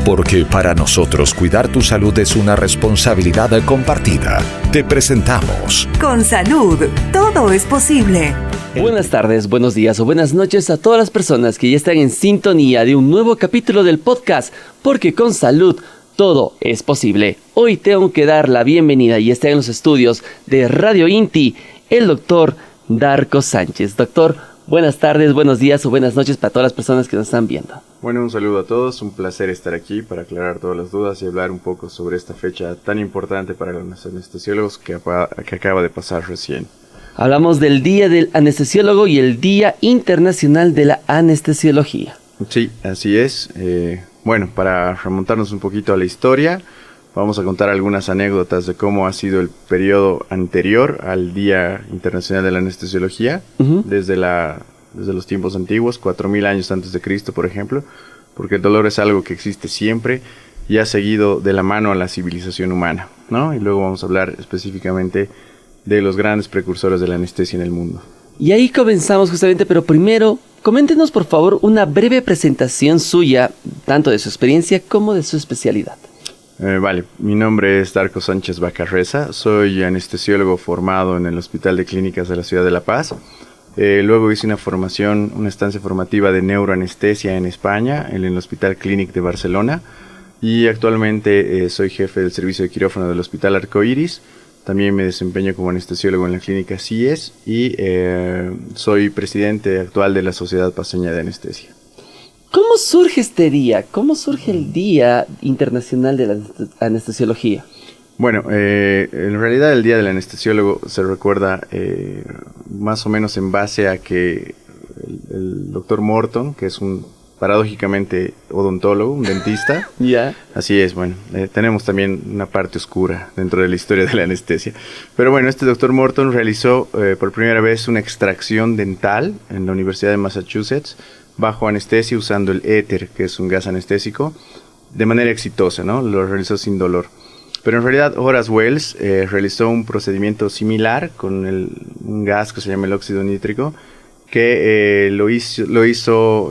Porque para nosotros cuidar tu salud es una responsabilidad compartida. Te presentamos Con Salud, todo es posible. Buenas tardes, buenos días o buenas noches a todas las personas que ya están en sintonía de un nuevo capítulo del podcast, porque con salud todo es posible. Hoy tengo que dar la bienvenida y está en los estudios de Radio Inti, el doctor Darko Sánchez. Doctor, buenas tardes, buenos días o buenas noches para todas las personas que nos están viendo. Bueno, un saludo a todos, un placer estar aquí para aclarar todas las dudas y hablar un poco sobre esta fecha tan importante para los anestesiólogos que acaba de pasar recién. Hablamos del Día del Anestesiólogo y el Día Internacional de la Anestesiología. Sí, así es. Bueno, para remontarnos un poquito a la historia, vamos a contar algunas anécdotas de cómo ha sido el periodo anterior al Día Internacional de la Anestesiología, desde los tiempos antiguos, 4000 años antes de Cristo, por ejemplo, porque el dolor es algo que existe siempre y ha seguido de la mano a la civilización humana, ¿no? Y luego vamos a hablar específicamente de los grandes precursores de la anestesia en el mundo. Y ahí comenzamos justamente, pero primero, coméntenos por favor una breve presentación suya, tanto de su experiencia como de su especialidad. Vale, mi nombre es Darko Sánchez Bacarreza, soy anestesiólogo formado en el Hospital de Clínicas de la Ciudad de La Paz. Luego hice una estancia formativa de neuroanestesia en España, en el Hospital Clínic de Barcelona, y actualmente soy jefe del servicio de quirófano del Hospital Arcoiris. También me desempeño como anestesiólogo en la clínica CIES y soy presidente actual de la Sociedad Paceña de Anestesia. ¿Cómo surge este día? ¿Cómo surge el Día Internacional de la Anestesiología? Bueno, en realidad el Día del Anestesiólogo se recuerda más o menos en base a que el doctor Morton, que es paradójicamente odontólogo, un dentista. Ya. Así es, bueno, tenemos también una parte oscura dentro de la historia de la anestesia. Pero bueno, este doctor Morton realizó por primera vez una extracción dental en la Universidad de Massachusetts bajo anestesia usando el éter, que es un gas anestésico, de manera exitosa, ¿no? Lo realizó sin dolor. Pero en realidad Horace Wells realizó un procedimiento similar con un gas que se llama el óxido nítrico, que lo hizo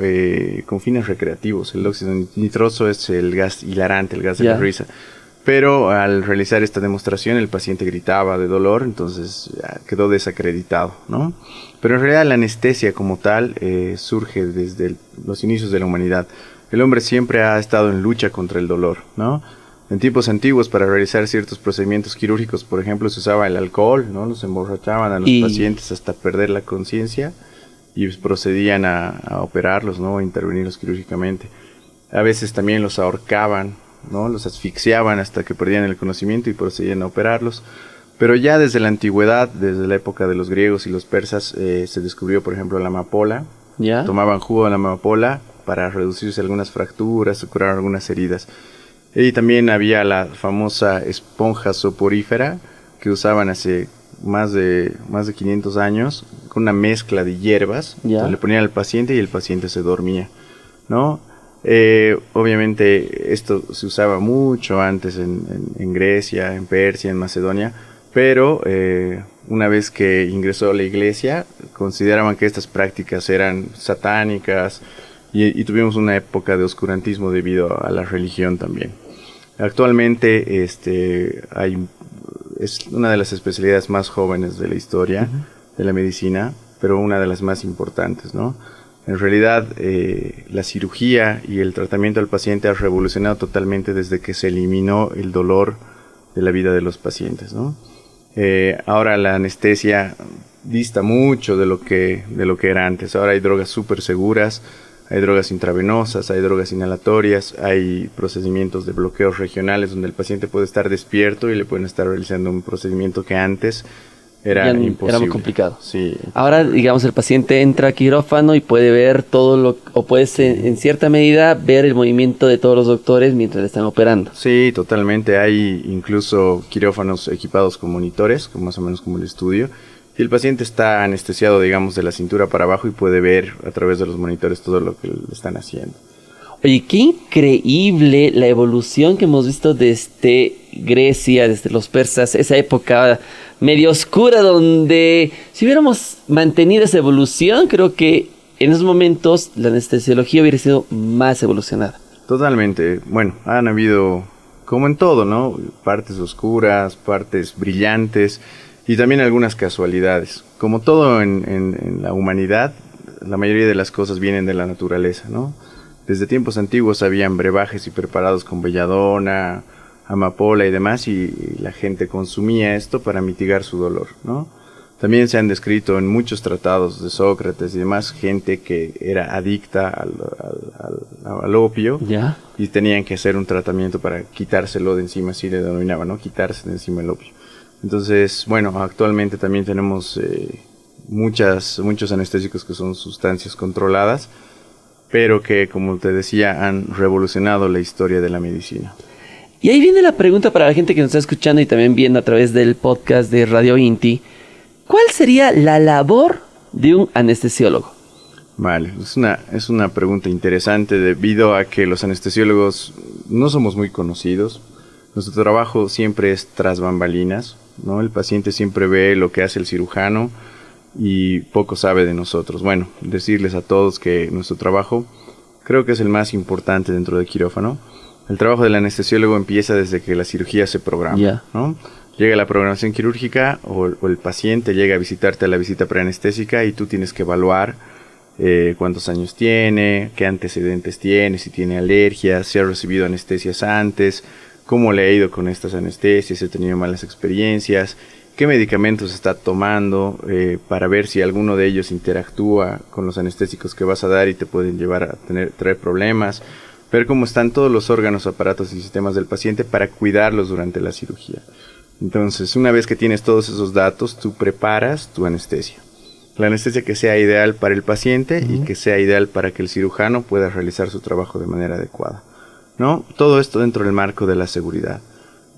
con fines recreativos. El óxido nitroso es el gas hilarante, el gas de la risa. Pero al realizar esta demostración el paciente gritaba de dolor, entonces quedó desacreditado, ¿no? Pero en realidad la anestesia como tal surge desde los inicios de la humanidad. El hombre siempre ha estado en lucha contra el dolor, ¿no? En tiempos antiguos, para realizar ciertos procedimientos quirúrgicos, por ejemplo, se usaba el alcohol, ¿no? Los emborrachaban a los pacientes hasta perder la conciencia y procedían a operarlos, ¿no? A intervenirlos quirúrgicamente. A veces también los ahorcaban, ¿no? Los asfixiaban hasta que perdían el conocimiento y procedían a operarlos. Pero ya desde la antigüedad, desde la época de los griegos y los persas, se descubrió, por ejemplo, la amapola. ¿Ya? Tomaban jugo de la amapola para reducirse algunas fracturas o curar algunas heridas. Y también había la famosa esponja soporífera que usaban hace más de 500 años con una mezcla de hierbas. Le ponían al paciente y el paciente se dormía, ¿no? Obviamente esto se usaba mucho antes en Grecia, en Persia, en Macedonia, pero una vez que ingresó a la iglesia consideraban que estas prácticas eran satánicas y tuvimos una época de oscurantismo debido a la religión también. Actualmente es una de las especialidades más jóvenes de la historia de la medicina, pero una de las más importantes, ¿no? En realidad, la cirugía y el tratamiento al paciente ha revolucionado totalmente desde que se eliminó el dolor de la vida de los pacientes, ¿no? Ahora la anestesia dista mucho de lo que era antes. Ahora hay drogas súper seguras, hay drogas intravenosas, hay drogas inhalatorias, hay procedimientos de bloqueos regionales donde el paciente puede estar despierto y le pueden estar realizando un procedimiento que antes era imposible. Era muy complicado. Sí. Ahora, digamos, el paciente entra a quirófano y puede ver o puede en cierta medida ver el movimiento de todos los doctores mientras le están operando. Sí, totalmente. Hay incluso quirófanos equipados con monitores, más o menos como el estudio. Y el paciente está anestesiado, digamos, de la cintura para abajo y puede ver a través de los monitores todo lo que le están haciendo. Oye, qué increíble la evolución que hemos visto desde Grecia, desde los persas, esa época medio oscura donde si hubiéramos mantenido esa evolución, creo que en esos momentos la anestesiología hubiera sido más evolucionada. Totalmente. Bueno, han habido, como en todo, ¿no? Partes oscuras, partes brillantes y también algunas casualidades. Como todo en la humanidad, la mayoría de las cosas vienen de la naturaleza, ¿no? Desde tiempos antiguos habían brebajes y preparados con belladona, amapola y demás, y la gente consumía esto para mitigar su dolor, ¿no? También se han descrito en muchos tratados de Sócrates y demás, gente que era adicta al opio, ¿Ya? y tenían que hacer un tratamiento para quitárselo de encima, así le denominaban, ¿no? Quitarse de encima el opio. Entonces, bueno, actualmente también tenemos muchos anestésicos que son sustancias controladas, pero que, como te decía, han revolucionado la historia de la medicina. Y ahí viene la pregunta para la gente que nos está escuchando y también viendo a través del podcast de Radio Inti. ¿Cuál sería la labor de un anestesiólogo? Vale, es una pregunta interesante debido a que los anestesiólogos no somos muy conocidos. Nuestro trabajo siempre es tras bambalinas, ¿no? El paciente siempre ve lo que hace el cirujano y poco sabe de nosotros. Bueno, decirles a todos que nuestro trabajo creo que es el más importante dentro del quirófano. El trabajo del anestesiólogo empieza desde que la cirugía se programa, ¿no? Llega la programación quirúrgica o el paciente llega a visitarte a la visita preanestésica y tú tienes que evaluar cuántos años tiene, qué antecedentes tiene, si tiene alergias, si ha recibido anestesias antes, cómo le ha ido con estas anestesias, si ha tenido malas experiencias, qué medicamentos está tomando, para ver si alguno de ellos interactúa con los anestésicos que vas a dar y te pueden llevar a traer problemas, ver cómo están todos los órganos, aparatos y sistemas del paciente para cuidarlos durante la cirugía. Entonces, una vez que tienes todos esos datos, tú preparas tu anestesia. La anestesia que sea ideal para el paciente y que sea ideal para que el cirujano pueda realizar su trabajo de manera adecuada, ¿no? Todo esto dentro del marco de la seguridad.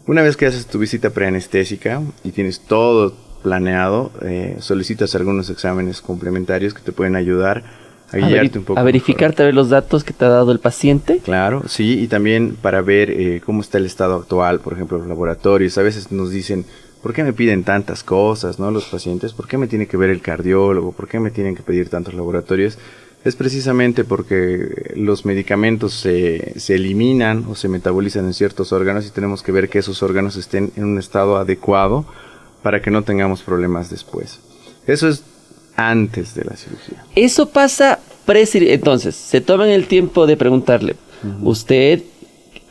Una vez que haces tu visita preanestésica y tienes todo planeado, solicitas algunos exámenes complementarios que te pueden ayudar a guiarte un poco. A verificarte, a ver los datos que te ha dado el paciente. Claro, sí, y también para ver cómo está el estado actual, por ejemplo, los laboratorios. A veces nos dicen, ¿por qué me piden tantas cosas, no, los pacientes? ¿Por qué me tiene que ver el cardiólogo? ¿Por qué me tienen que pedir tantos laboratorios? Es precisamente porque los medicamentos se eliminan o se metabolizan en ciertos órganos y tenemos que ver que esos órganos estén en un estado adecuado para que no tengamos problemas después. Eso es antes de la cirugía. Eso pasa entonces, se toman el tiempo de preguntarle, ¿usted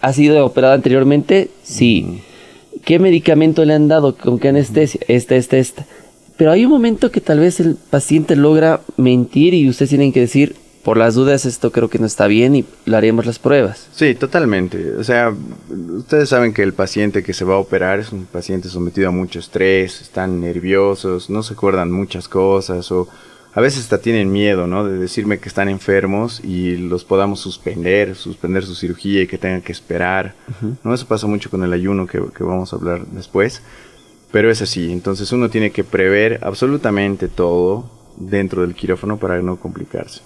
ha sido operado anteriormente? Sí. ¿Qué medicamento le han dado? ¿Con qué anestesia? Esta. Pero hay un momento que tal vez el paciente logra mentir y ustedes tienen que decir, por las dudas, esto creo que no está bien y le haremos las pruebas. Sí, totalmente. O sea, ustedes saben que el paciente que se va a operar es un paciente sometido a mucho estrés, están nerviosos, no se acuerdan muchas cosas o a veces hasta tienen miedo, ¿no? De decirme que están enfermos y los podamos suspender su cirugía y que tengan que esperar, ¿no? Eso pasa mucho con el ayuno que vamos a hablar después. Pero es así, entonces uno tiene que prever absolutamente todo dentro del quirófano para no complicarse.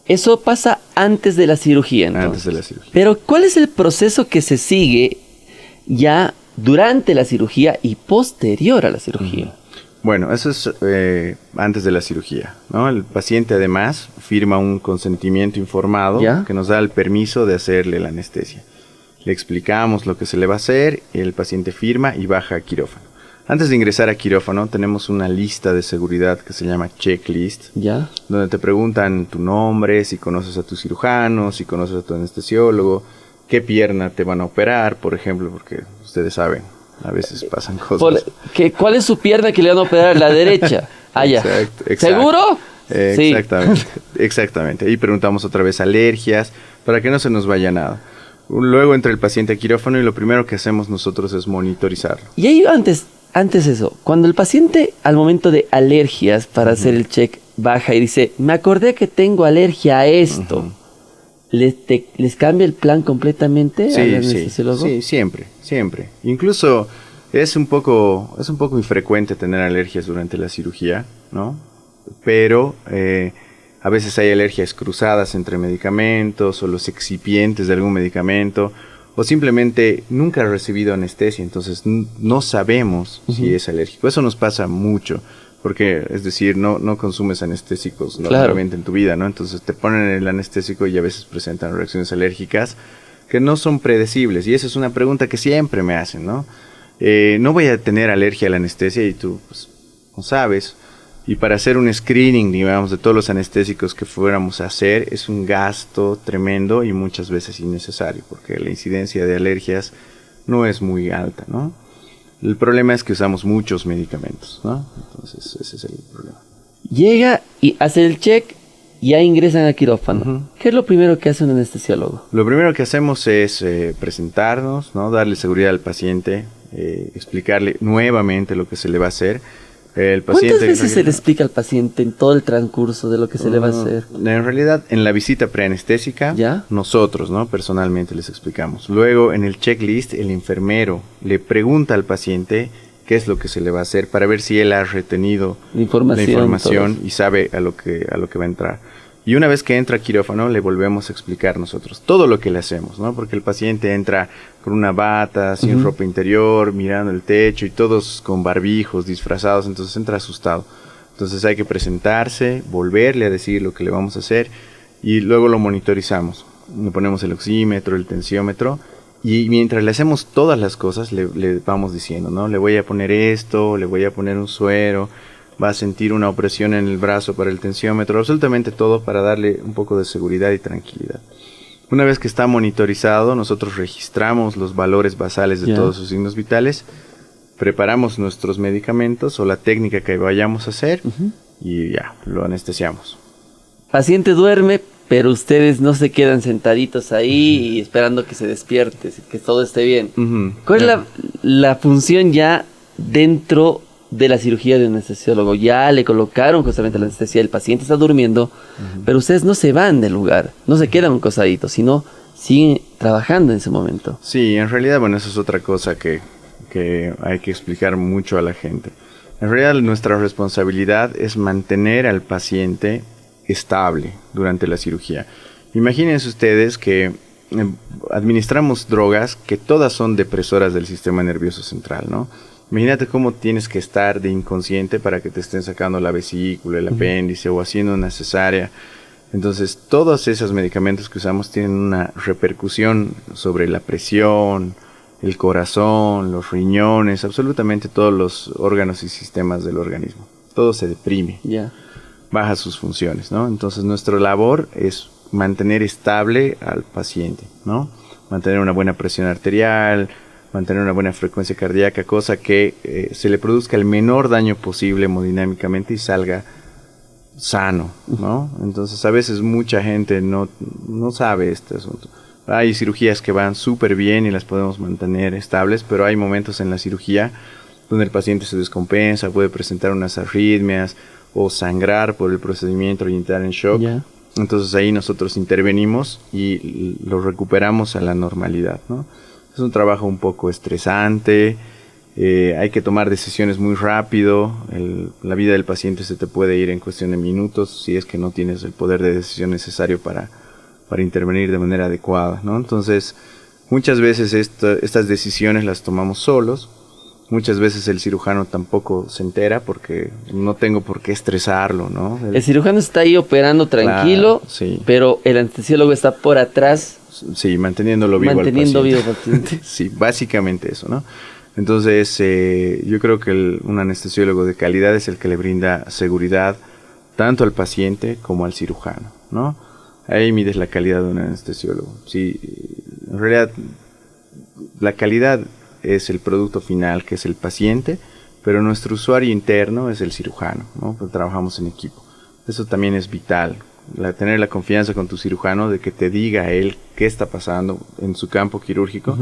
Eso pasa antes de la cirugía, entonces. Antes de la cirugía. Pero ¿cuál es el proceso que se sigue ya durante la cirugía y posterior a la cirugía? Bueno, eso es antes de la cirugía, ¿no? El paciente además firma un consentimiento informado que nos da el permiso de hacerle la anestesia. Le explicamos lo que se le va a hacer, el paciente firma y baja a quirófano. Antes de ingresar a quirófano tenemos una lista de seguridad que se llama checklist, donde te preguntan tu nombre, si conoces a tu cirujano, si conoces a tu anestesiólogo, qué pierna te van a operar, por ejemplo, porque ustedes saben, a veces pasan cosas. ¿Cuál es su pierna que le van a operar? La derecha. Exacto. ¿Seguro? Sí. Exactamente. Y preguntamos otra vez alergias, para que no se nos vaya nada. Luego entra el paciente a quirófano y lo primero que hacemos nosotros es monitorizarlo. Y ahí antes eso, cuando el paciente al momento de alergias para hacer el check baja y dice, me acordé que tengo alergia a esto, ¿les cambia el plan completamente al anestesiólogo? Sí, siempre. Incluso es un poco infrecuente tener alergias durante la cirugía, ¿no? Pero a veces hay alergias cruzadas entre medicamentos o los excipientes de algún medicamento, o simplemente nunca ha recibido anestesia, entonces no sabemos si es alérgico. Eso nos pasa mucho, porque es decir, no consumes anestésicos normalmente en tu vida, ¿no? Entonces te ponen el anestésico y a veces presentan reacciones alérgicas. que no son predecibles. Y esa es una pregunta que siempre me hacen, ¿no? No voy a tener alergia a la anestesia y tú pues, no sabes. Y para hacer un screening, digamos, de todos los anestésicos que fuéramos a hacer, es un gasto tremendo y muchas veces innecesario, porque la incidencia de alergias no es muy alta, ¿no? El problema es que usamos muchos medicamentos, ¿no? Entonces, ese es el problema. Llega y hace el check y ya ingresan a quirófano. ¿Qué es lo primero que hace un anestesiólogo? Lo primero que hacemos es presentarnos, ¿no? Darle seguridad al paciente, explicarle nuevamente lo que se le va a hacer. ¿Cuántas veces se le explica al paciente en todo el transcurso de lo que se le va a hacer? En realidad, en la visita preanestésica, nosotros, ¿no? Personalmente les explicamos. Luego, en el checklist, el enfermero le pregunta al paciente qué es lo que se le va a hacer para ver si él ha retenido la información y sabe a lo que va a entrar. Y una vez que entra a quirófano, le volvemos a explicar nosotros todo lo que le hacemos, ¿no? Porque el paciente entra con una bata, sin ropa interior, mirando el techo y todos con barbijos, disfrazados, entonces entra asustado. Entonces hay que presentarse, volverle a decir lo que le vamos a hacer y luego lo monitorizamos. Le ponemos el oxímetro, el tensiómetro y mientras le hacemos todas las cosas le vamos diciendo, ¿no? Le voy a poner esto, le voy a poner un suero, va a sentir una opresión en el brazo para el tensiómetro, absolutamente todo para darle un poco de seguridad y tranquilidad. Una vez que está monitorizado, nosotros registramos los valores basales de todos sus signos vitales, preparamos nuestros medicamentos o la técnica que vayamos a hacer y ya, lo anestesiamos. Paciente duerme, pero ustedes no se quedan sentaditos ahí y esperando que se despierte, que todo esté bien. ¿Cuál es la función ya dentro de la cirugía de un anestesiólogo? Ya le colocaron justamente la anestesia, el paciente está durmiendo, pero ustedes no se van del lugar, no se quedan acostaditos, sino siguen trabajando en ese momento. Sí, en realidad, bueno, eso es otra cosa que hay que explicar mucho a la gente. En realidad, nuestra responsabilidad es mantener al paciente estable durante la cirugía. Imagínense ustedes que administramos drogas que todas son depresoras del sistema nervioso central, ¿no? Imagínate cómo tienes que estar de inconsciente para que te estén sacando la vesícula, el apéndice o haciendo una cesárea. Entonces, todos esos medicamentos que usamos tienen una repercusión sobre la presión, el corazón, los riñones, absolutamente todos los órganos y sistemas del organismo. Todo se deprime, baja sus funciones, ¿no? Entonces, nuestra labor es mantener estable al paciente, ¿no? Mantener una buena presión arterial, mantener una buena frecuencia cardíaca, cosa que se le produzca el menor daño posible hemodinámicamente y salga sano, ¿no? Entonces, a veces mucha gente no sabe este asunto. Hay cirugías que van súper bien y las podemos mantener estables, pero hay momentos en la cirugía donde el paciente se descompensa, puede presentar unas arritmias o sangrar por el procedimiento y entrar en shock. Entonces, ahí nosotros intervenimos y lo recuperamos a la normalidad, ¿no? Es un trabajo un poco estresante, hay que tomar decisiones muy rápido, la vida del paciente se te puede ir en cuestión de minutos si es que no tienes el poder de decisión necesario para intervenir de manera adecuada, ¿no? Entonces, muchas veces estas decisiones las tomamos solos, muchas veces el cirujano tampoco se entera porque no tengo por qué estresarlo, ¿no? El cirujano está ahí operando tranquilo, pero el anestesiólogo está por atrás. Sí, manteniéndolo vivo al paciente. Sí, básicamente eso, ¿no? Entonces, yo creo que un anestesiólogo de calidad es el que le brinda seguridad tanto al paciente como al cirujano, ¿no? Ahí mides la calidad de un anestesiólogo. Sí, en realidad, la calidad es el producto final, que es el paciente, pero nuestro usuario interno es el cirujano, ¿no? Pues trabajamos en equipo. Eso también es vital. Tener la confianza con tu cirujano de que te diga a él qué está pasando en su campo quirúrgico,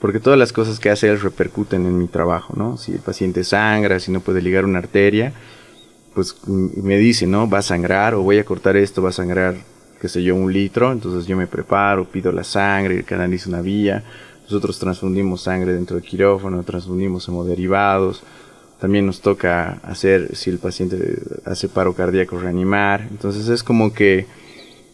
porque todas las cosas que hace él repercuten en mi trabajo, ¿no? Si el paciente sangra, si no puede ligar una arteria, pues me dice, ¿no? Va a sangrar o voy a cortar esto, va a sangrar, qué sé yo, 1 litro, entonces yo me preparo, pido la sangre, canalizo una vía, nosotros transfundimos sangre dentro del quirófano, transfundimos hemoderivados. También nos toca hacer, si el paciente hace paro cardíaco, reanimar. Entonces es como que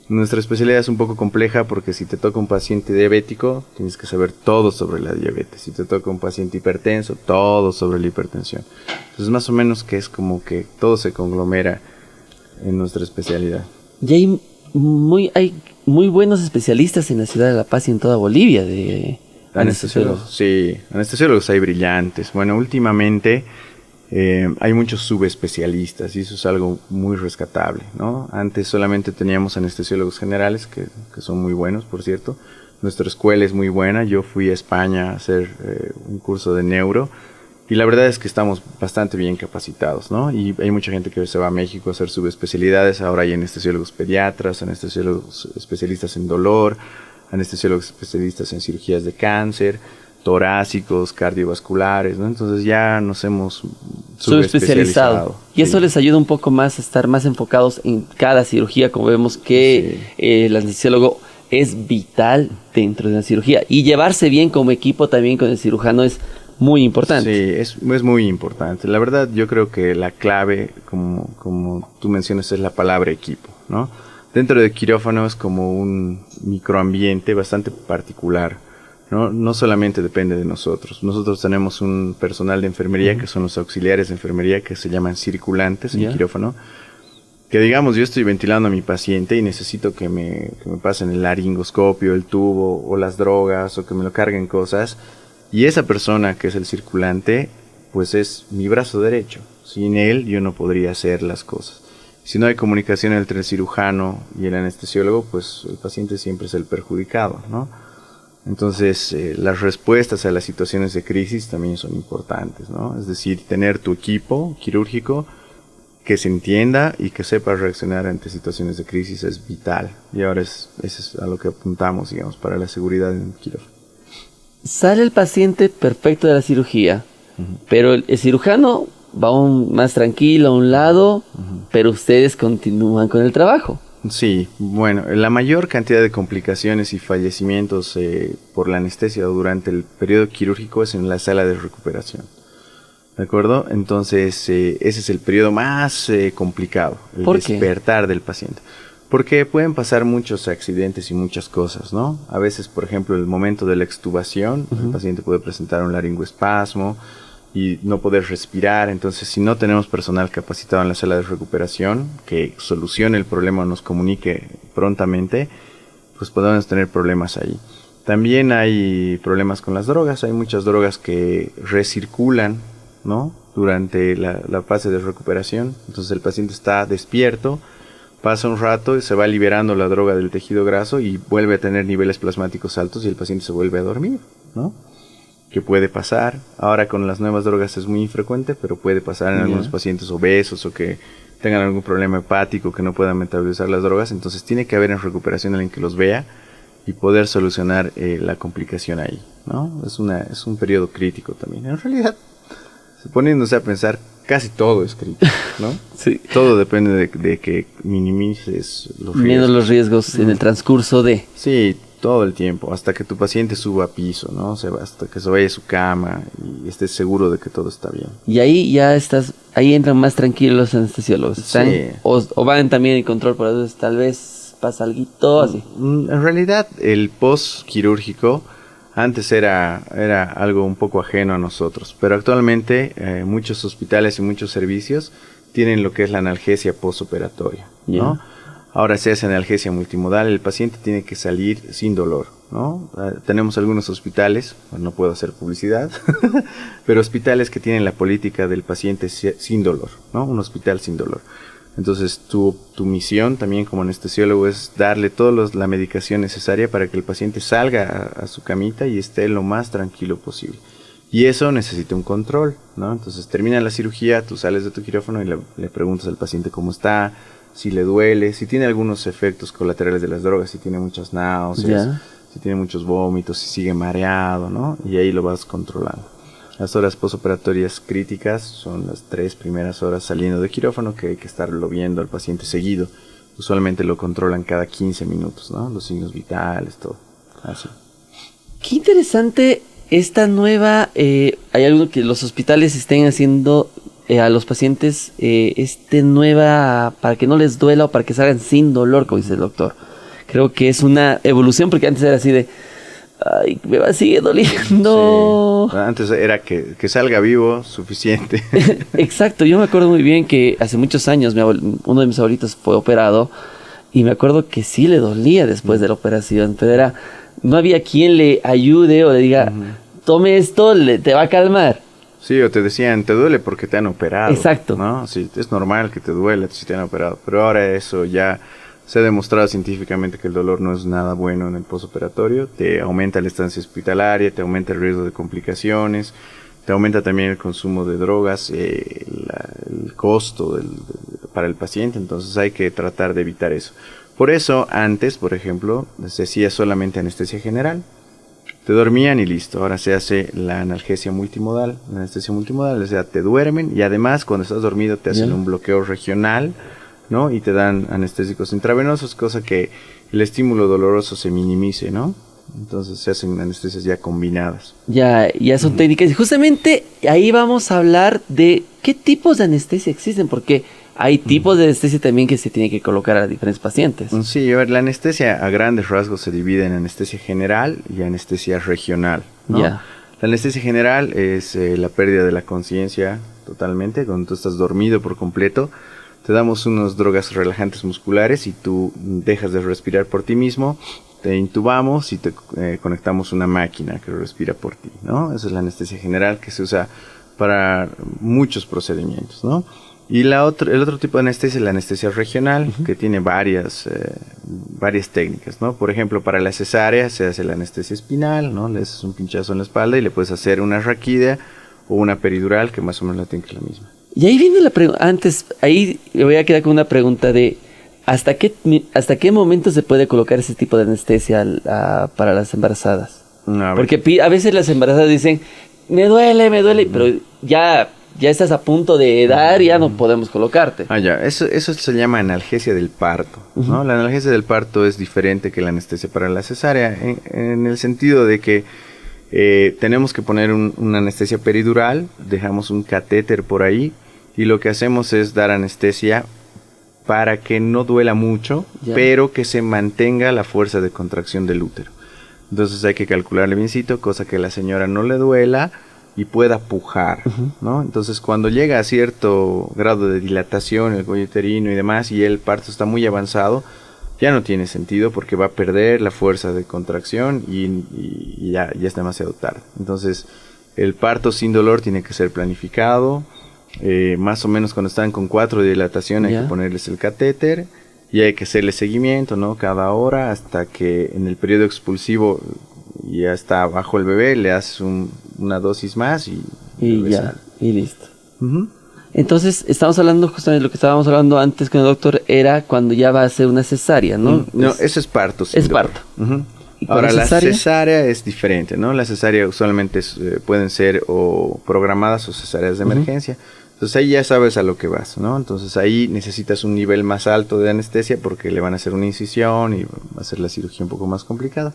nuestra especialidad es un poco compleja porque si te toca un paciente diabético, tienes que saber todo sobre la diabetes. Si te toca un paciente hipertenso, todo sobre la hipertensión. Entonces más o menos que es como que todo se conglomera en nuestra especialidad. Y hay muy buenos especialistas en la ciudad de La Paz y en toda Bolivia de anestesiólogos. Sí, anestesiólogos hay brillantes. Bueno, últimamente hay muchos subespecialistas y eso es algo muy rescatable, ¿no? Antes solamente teníamos anestesiólogos generales, que son muy buenos, por cierto. Nuestra escuela es muy buena. Yo fui a España a hacer un curso de neuro y la verdad es que estamos bastante bien capacitados, ¿no? Y hay mucha gente que se va a México a hacer subespecialidades. Ahora hay anestesiólogos pediatras, anestesiólogos especialistas en dolor, anestesiólogos especialistas en cirugías de cáncer, torácicos, cardiovasculares, ¿no? Entonces ya nos hemos subespecializado. Y eso les ayuda un poco más a estar más enfocados en cada cirugía, como vemos que el anestesiólogo es vital dentro de la cirugía. Y llevarse bien como equipo también con el cirujano es muy importante. Sí, es muy importante. La verdad, yo creo que la clave, como tú mencionas, es la palabra equipo, ¿no? Dentro de quirófano es como un microambiente bastante particular, ¿no? No solamente depende de nosotros. Nosotros tenemos un personal de enfermería, que son los auxiliares de enfermería, que se llaman circulantes en quirófano. Que digamos, yo estoy ventilando a mi paciente y necesito que me pasen el laringoscopio, el tubo, o las drogas, o que me lo carguen cosas. Y esa persona que es el circulante, pues es mi brazo derecho. Sin él yo no podría hacer las cosas. Si no hay comunicación entre el cirujano y el anestesiólogo, pues el paciente siempre es el perjudicado, ¿no? Entonces, las respuestas a las situaciones de crisis también son importantes, ¿no? Es decir, tener tu equipo quirúrgico que se entienda y que sepa reaccionar ante situaciones de crisis es vital. Y ahora eso es a lo que apuntamos, digamos, para la seguridad en el quirófano. Sale el paciente perfecto de la cirugía, pero el cirujano va más tranquilo a un lado, pero ustedes continúan con el trabajo. Sí, bueno, la mayor cantidad de complicaciones y fallecimientos por la anestesia durante el periodo quirúrgico es en la sala de recuperación. ¿De acuerdo? Entonces, ese es el periodo más complicado, el despertar del paciente. Porque pueden pasar muchos accidentes y muchas cosas, ¿no? A veces, por ejemplo, el momento de la extubación, el paciente puede presentar un laringoespasmo y no poder respirar. Entonces, si no tenemos personal capacitado en la sala de recuperación que solucione el problema o nos comunique prontamente, pues podemos tener problemas ahí. También hay problemas con las drogas. Hay muchas drogas que recirculan, ¿no? Durante la fase de recuperación. Entonces, el paciente está despierto, pasa un rato y se va liberando la droga del tejido graso y vuelve a tener niveles plasmáticos altos y el paciente se vuelve a dormir, ¿no? Que puede pasar. Ahora con las nuevas drogas es muy infrecuente, pero puede pasar en algunos pacientes obesos o que tengan algún problema hepático, que no puedan metabolizar las drogas. Entonces tiene que haber en recuperación alguien que los vea y poder solucionar la complicación ahí, ¿no? Es un periodo crítico también. En realidad, poniéndose a pensar, casi todo es crítico, ¿no? Sí. Todo depende de que minimices los riesgos. Menos los riesgos en el transcurso de... Sí, todo el tiempo, hasta que tu paciente suba a piso, ¿no? O sea, hasta que se vaya a su cama y estés seguro de que todo está bien. Y ahí ya ahí entran más tranquilos los anestesiólogos. Sí. O van también en control, por eso tal vez pasa algo así. En realidad, el post-quirúrgico antes era algo un poco ajeno a nosotros, pero actualmente muchos hospitales y muchos servicios tienen lo que es la analgesia postoperatoria, ¿no? Ahora se hace analgesia multimodal, el paciente tiene que salir sin dolor, ¿no? Tenemos algunos hospitales, no puedo hacer publicidad, pero hospitales que tienen la política del paciente sin dolor, ¿no? Un hospital sin dolor. Entonces tu misión también como anestesiólogo es darle toda la medicación necesaria para que el paciente salga a su camita y esté lo más tranquilo posible. Y eso necesita un control, ¿no? Entonces termina la cirugía, tú sales de tu quirófano y le preguntas al paciente cómo está, si le duele, si tiene algunos efectos colaterales de las drogas, si tiene muchas náuseas, si tiene muchos vómitos, si sigue mareado, ¿no? Y ahí lo vas controlando. Las horas postoperatorias críticas son las 3 primeras horas saliendo de quirófano, que hay que estarlo viendo al paciente seguido. Usualmente lo controlan cada 15 minutos, ¿no? Los signos vitales, todo. Así. Qué interesante esta nueva... hay algo que los hospitales estén haciendo a los pacientes, nueva, para que no les duela o para que salgan sin dolor, como dice el doctor. Creo que es una evolución, porque antes era así de... Ay, me sigue doliendo. Sí. Antes era que salga vivo, suficiente. Exacto, yo me acuerdo muy bien que hace muchos años uno de mis abuelitos fue operado Y me acuerdo que sí le dolía después de la operación, pero no había quien le ayude o le diga, tome esto, te va a calmar. Sí, o te decían, te duele porque te han operado. Exacto. ¿No? Sí, es normal que te duele si te han operado. Pero ahora eso ya se ha demostrado científicamente que el dolor no es nada bueno en el postoperatorio. Te aumenta la estancia hospitalaria, te aumenta el riesgo de complicaciones, te aumenta también el consumo de drogas, el costo para el paciente. Entonces hay que tratar de evitar eso. Por eso antes, por ejemplo, se hacía solamente anestesia general. Te dormían y listo. Ahora se hace la analgesia multimodal. La anestesia multimodal, o sea, te duermen y además cuando estás dormido te hacen un bloqueo regional, ¿no? Y te dan anestésicos intravenosos, cosa que el estímulo doloroso se minimice, ¿no? Entonces se hacen anestesias ya combinadas. Ya son técnicas. Y justamente ahí vamos a hablar de qué tipos de anestesia existen, porque hay tipos de anestesia también que se tiene que colocar a diferentes pacientes. Sí, a ver, la anestesia a grandes rasgos se divide en anestesia general y anestesia regional, ¿no? Ya. La anestesia general es la pérdida de la conciencia totalmente, cuando tú estás dormido por completo. Te damos unas drogas relajantes musculares y tú dejas de respirar por ti mismo, te intubamos y te conectamos una máquina que respira por ti, ¿no? Esa es la anestesia general que se usa para muchos procedimientos, ¿no? Y el otro tipo de anestesia es la anestesia regional, que tiene varias técnicas, ¿no? Por ejemplo, para la cesárea se hace la anestesia espinal, ¿no? Le haces un pinchazo en la espalda y le puedes hacer una raquídea o una peridural, que más o menos la tiene que es la misma. Y ahí viene la pregunta, ahí me voy a quedar con una pregunta de ¿hasta qué momento se puede colocar ese tipo de anestesia para las embarazadas? Porque a veces las embarazadas dicen, me duele, pero ya estás a punto de dar y ya no podemos colocarte. Eso se llama analgesia del parto, ¿no? La analgesia del parto es diferente que la anestesia para la cesárea, en el sentido de que tenemos que poner una anestesia peridural, dejamos un catéter por ahí y lo que hacemos es dar anestesia para que no duela mucho, pero que se mantenga la fuerza de contracción del útero. Entonces hay que calcularle biencito, cosa que la señora no le duela y pueda pujar, ¿no? Entonces cuando llega a cierto grado de dilatación el cuello uterino y demás y el parto está muy avanzado, ya no tiene sentido porque va a perder la fuerza de contracción y ya es demasiado tarde. Entonces el parto sin dolor tiene que ser planificado, más o menos cuando están con 4 de dilatación hay que ponerles el catéter y hay que hacerle seguimiento, ¿no? Cada hora hasta que en el periodo expulsivo ya está bajo el bebé, le haces una dosis más y listo. Entonces, estamos hablando justamente de lo que estábamos hablando antes con el doctor, era cuando ya va a ser una cesárea, ¿no? No, eso es parto. Es parto. Ahora, la cesárea es diferente, ¿no? La cesárea usualmente pueden ser o programadas o cesáreas de emergencia. Entonces ahí ya sabes a lo que vas, ¿no? Entonces ahí necesitas un nivel más alto de anestesia porque le van a hacer una incisión y va a ser la cirugía un poco más complicada.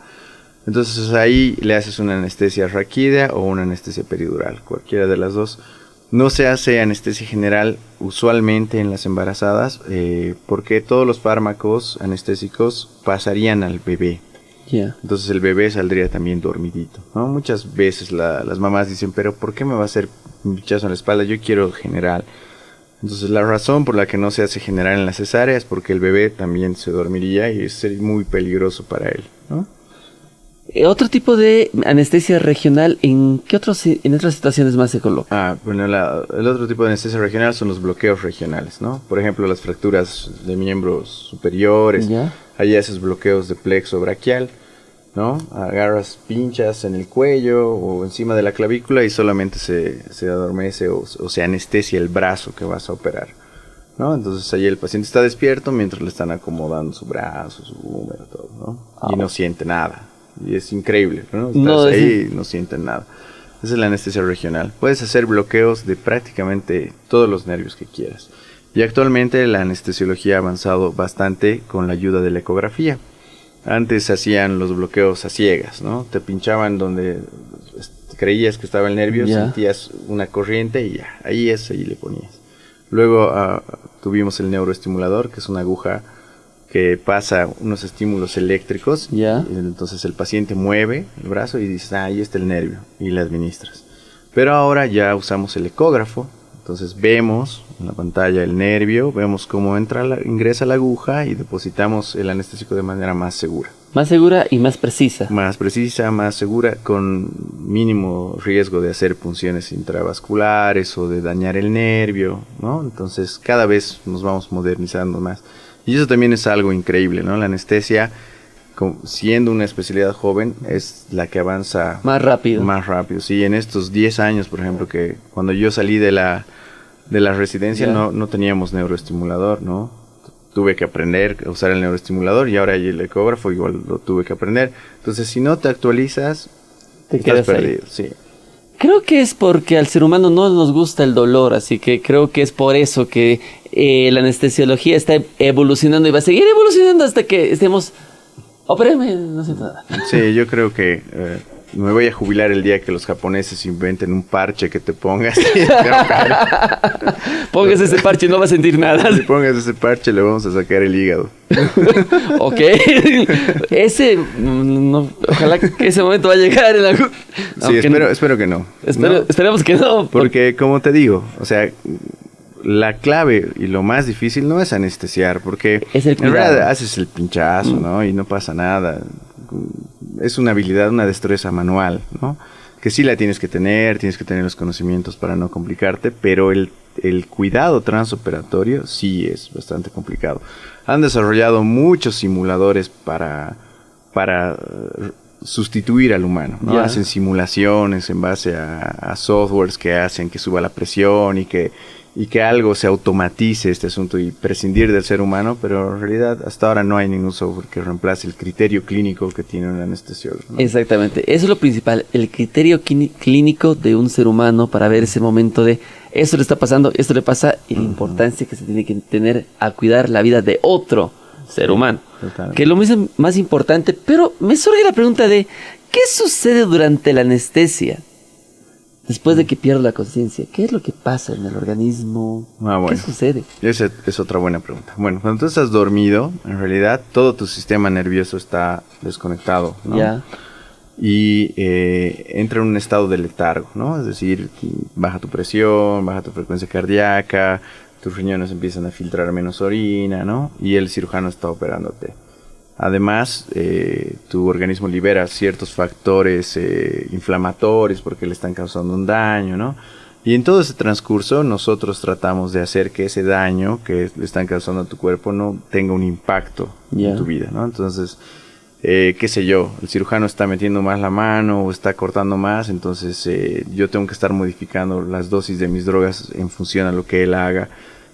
Entonces ahí le haces una anestesia raquídea o una anestesia peridural, cualquiera de las dos. No se hace anestesia general usualmente en las embarazadas porque todos los fármacos anestésicos pasarían al bebé. Entonces el bebé saldría también dormidito, ¿no? Muchas veces las mamás dicen, pero ¿por qué me va a hacer un pinchazo en la espalda? Yo quiero general. Entonces la razón por la que no se hace general en la cesárea es porque el bebé también se dormiría y sería muy peligroso para él, ¿no? Otro tipo de anestesia regional, en otras situaciones más se coloca? Bueno, el otro tipo de anestesia regional son los bloqueos regionales, ¿no? Por ejemplo, las fracturas de miembros superiores, ahí haces bloqueos de plexo braquial, ¿no? Agarras pinchas en el cuello o encima de la clavícula y solamente se adormece o se anestesia el brazo que vas a operar, ¿no? Entonces ahí el paciente está despierto mientras le están acomodando su brazo, su húmero, todo, ¿no? Y no siente nada. Y es increíble, ¿no? Estás ahí y no sienten nada. Esa es la anestesia regional. Puedes hacer bloqueos de prácticamente todos los nervios que quieras. Y actualmente la anestesiología ha avanzado bastante con la ayuda de la ecografía. Antes hacían los bloqueos a ciegas, ¿no? Te pinchaban donde creías que estaba el nervio, sentías una corriente y ya, ahí le ponías. Luego tuvimos el neuroestimulador, que es una aguja que pasa unos estímulos eléctricos, y entonces el paciente mueve el brazo y dices, ahí está el nervio, y le administras. Pero ahora ya usamos el ecógrafo, Entonces vemos en la pantalla el nervio, vemos cómo ingresa la aguja y depositamos el anestésico de manera más segura. Más segura y más precisa. Más precisa, más segura, con mínimo riesgo de hacer punciones intravasculares o de dañar el nervio, ¿no? Entonces cada vez nos vamos modernizando más. Y eso también es algo increíble, ¿no? La anestesia, siendo una especialidad joven, es la que avanza más rápido. Más rápido, sí. En estos 10 años, por ejemplo, que cuando yo salí de la residencia no teníamos neuroestimulador, ¿no? Tuve que aprender a usar el neuroestimulador y ahora el ecógrafo igual lo tuve que aprender. Entonces, si no te actualizas, te estás quedas perdido, ahí. sí. Creo que es porque al ser humano no nos gusta el dolor, así que creo que es por eso que la anestesiología está evolucionando y va a seguir evolucionando hasta que estemos... Opéreme, no sé nada. Sí, yo creo que me voy a jubilar el día que los japoneses inventen un parche que te pongas. Pongas ese parche y no va a sentir nada. Si pongas ese parche le vamos a sacar el hígado. Ok. Ojalá que ese momento va a llegar. Sí, espero que no. Esperemos que no. Porque como te digo, o sea... La clave y lo más difícil no es anestesiar, porque es el en realidad haces el pinchazo, ¿no? Y no pasa nada. Es una habilidad, una destreza manual, ¿no? Que sí la tienes que tener los conocimientos para no complicarte, pero el cuidado transoperatorio sí es bastante complicado. Han desarrollado muchos simuladores para sustituir al humano, ¿no? Hacen simulaciones en base a softwares que hacen que suba la presión y que algo se automatice este asunto y prescindir del ser humano, pero en realidad hasta ahora no hay ningún software que reemplace el criterio clínico que tiene un anestesiólogo, ¿no? Exactamente, eso es lo principal, el criterio clínico de un ser humano para ver ese momento de esto le está pasando, esto le pasa, y la importancia que se tiene que tener a cuidar la vida de otro ser humano, totalmente. Que es lo más importante. Pero me surge la pregunta de ¿qué sucede durante la anestesia? Después de que pierdo la conciencia, ¿qué es lo que pasa en el organismo? Bueno, ¿Qué sucede? Esa es otra buena pregunta. Bueno, cuando tú estás dormido, en realidad todo tu sistema nervioso está desconectado, ¿no? Ya. Y entra en un estado de letargo, ¿no? Es decir, baja tu presión, baja tu frecuencia cardíaca, tus riñones empiezan a filtrar menos orina, ¿no? Y el cirujano está operándote. Además, tu organismo libera ciertos factores inflamatorios porque le están causando un daño, ¿no? Y en todo ese transcurso nosotros tratamos de hacer que ese daño que le están causando a tu cuerpo no tenga un impacto en tu vida, ¿no? Entonces, qué sé yo, el cirujano está metiendo más la mano o está cortando más, entonces yo tengo que estar modificando las dosis de mis drogas en función a lo que él haga.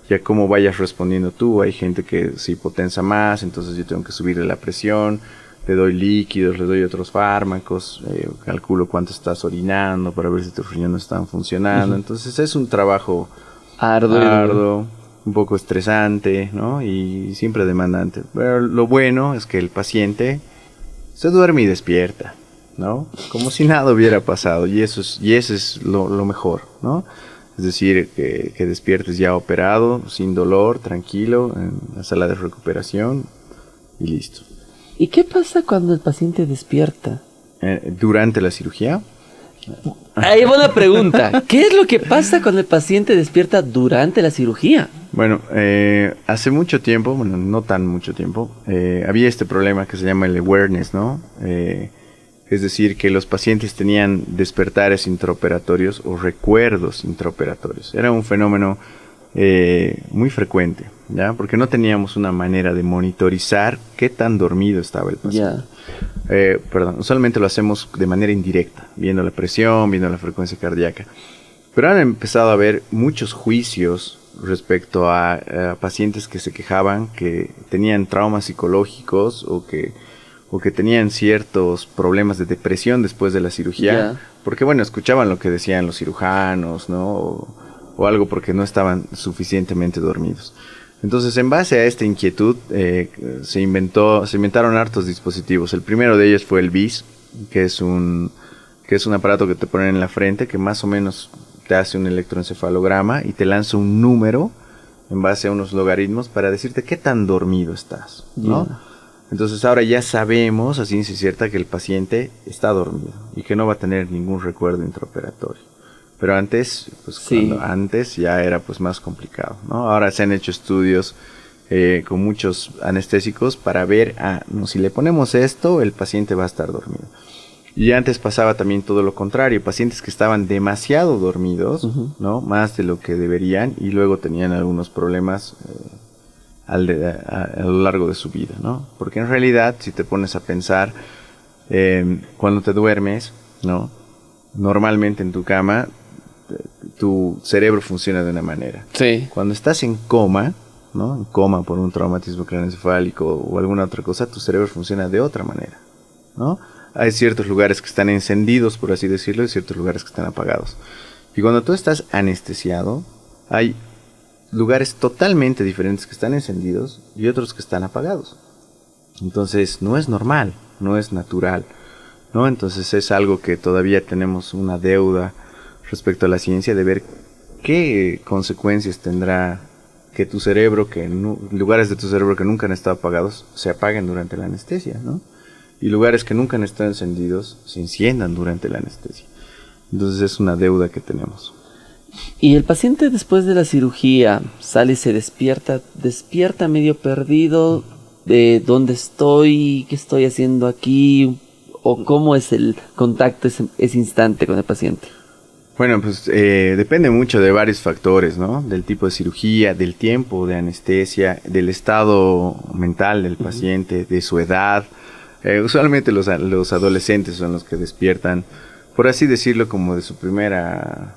Ya cómo vayas respondiendo tú, hay gente que se hipotensa más, entonces yo tengo que subirle la presión, le doy líquidos, le doy otros fármacos, calculo cuánto estás orinando para ver si tus riñones están funcionando. Entonces es un trabajo arduo, un poco estresante, ¿no? Y siempre demandante. Pero lo bueno es que el paciente se duerme y despierta, ¿no? Como si nada hubiera pasado, y eso es lo mejor, ¿no? Es decir, que despiertes ya operado, sin dolor, tranquilo, en la sala de recuperación y listo. ¿Y qué pasa cuando el paciente despierta? ¿Durante la cirugía? Ahí va una pregunta. ¿Qué es lo que pasa cuando el paciente despierta durante la cirugía? Bueno, hace mucho tiempo, bueno, no tan mucho tiempo, había este problema que se llama el awareness, ¿no? Es decir, que los pacientes tenían despertares intraoperatorios o recuerdos intraoperatorios. Era un fenómeno muy frecuente, ¿ya? Porque no teníamos una manera de monitorizar qué tan dormido estaba el paciente. Usualmente lo hacemos de manera indirecta, viendo la presión, viendo la frecuencia cardíaca. Pero han empezado a haber muchos juicios respecto a pacientes que se quejaban que tenían traumas psicológicos o que tenían ciertos problemas de depresión después de la cirugía, porque bueno, escuchaban lo que decían los cirujanos, ¿no? O algo porque no estaban suficientemente dormidos. Entonces, en base a esta inquietud, se inventaron hartos dispositivos. El primero de ellos fue el BIS, que es un aparato que te ponen en la frente, que más o menos te hace un electroencefalograma y te lanza un número en base a unos logaritmos para decirte qué tan dormido estás, ¿no? Entonces ahora ya sabemos a ciencia cierta que el paciente está dormido y que no va a tener ningún recuerdo intraoperatorio. Pero antes, pues Sí. antes ya era pues más complicado, ¿no? Ahora se han hecho estudios con muchos anestésicos para ver, no, si le ponemos esto, el paciente va a estar dormido. Y antes pasaba también todo lo contrario, pacientes que estaban demasiado dormidos, ¿no? Más de lo que deberían, y luego tenían algunos problemas a lo largo de su vida, ¿no? Porque en realidad, si te pones a pensar, cuando te duermes, ¿no? Normalmente en tu cama, tu cerebro funciona de una manera. Sí. Cuando estás en coma, ¿no? En coma por un traumatismo craneoencefálico o alguna otra cosa, tu cerebro funciona de otra manera, ¿no? Hay ciertos lugares que están encendidos, por así decirlo, y ciertos lugares que están apagados. Y cuando tú estás anestesiado, hay lugares totalmente diferentes que están encendidos y otros que están apagados. Entonces, no es normal, no es natural, ¿no? Entonces, es algo que todavía tenemos una deuda respecto a la ciencia de ver qué consecuencias tendrá que tu cerebro, lugares de tu cerebro que nunca han estado apagados, se apaguen durante la anestesia, ¿no? Y lugares que nunca han estado encendidos se enciendan durante la anestesia. Entonces es una deuda que tenemos. Y el paciente después de la cirugía sale y se despierta medio perdido de dónde estoy, qué estoy haciendo aquí, o cómo es el contacto ese instante con el paciente. Bueno, pues depende mucho de varios factores, ¿no? Del tipo de cirugía, del tiempo de anestesia, del estado mental del paciente, de su edad. Usualmente los adolescentes son los que despiertan, por así decirlo, como de su primera